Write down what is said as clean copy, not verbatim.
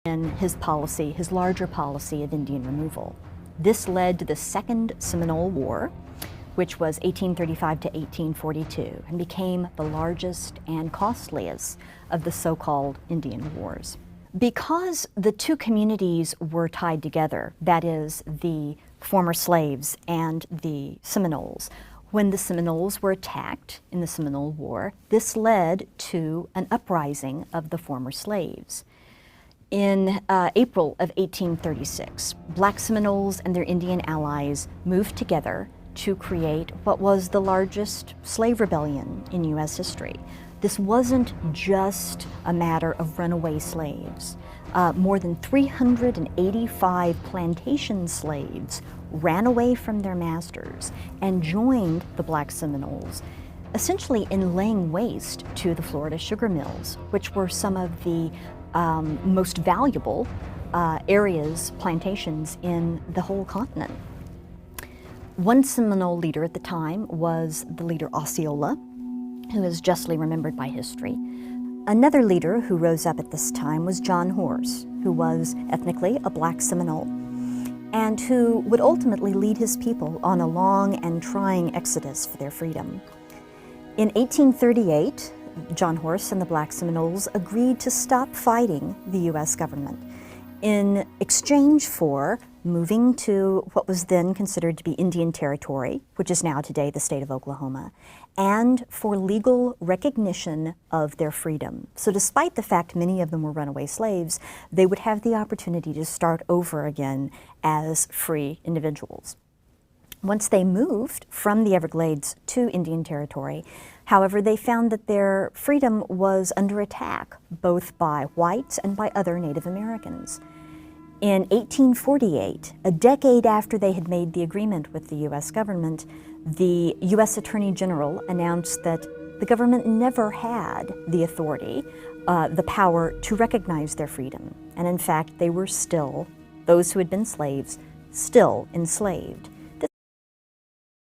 in his policy, his larger policy of Indian removal. This led to the Second Seminole War, which was 1835 to 1842, and became the largest and costliest of the so-called Indian Wars. Because the two communities were tied together, that is, the former slaves and the Seminoles, when the Seminoles were attacked in the Seminole War, this led to an uprising of the former slaves. In April of 1836, Black Seminoles and their Indian allies moved together to create what was the largest slave rebellion in U.S. history. This wasn't just a matter of runaway slaves. More than 385 plantation slaves ran away from their masters and joined the Black Seminoles, essentially in laying waste to the Florida sugar mills, which were some of the most valuable areas, plantations in the whole continent. One Seminole leader at the time was the leader Osceola, who is justly remembered by history. Another leader who rose up at this time was John Horse, who was ethnically a Black Seminole, and who would ultimately lead his people on a long and trying exodus for their freedom. In 1838, John Horse and the Black Seminoles agreed to stop fighting the U.S. government in exchange for moving to what was then considered to be Indian Territory, which is now today the state of Oklahoma, and for legal recognition of their freedom. So despite the fact many of them were runaway slaves, they would have the opportunity to start over again as free individuals. Once they moved from the Everglades to Indian Territory, however, they found that their freedom was under attack, both by whites and by other Native Americans. In 1848, a decade after they had made the agreement with the U.S. government, the U.S. Attorney General announced that the government never had the authority, the power to recognize their freedom. And in fact, they were still, those who had been slaves, still enslaved.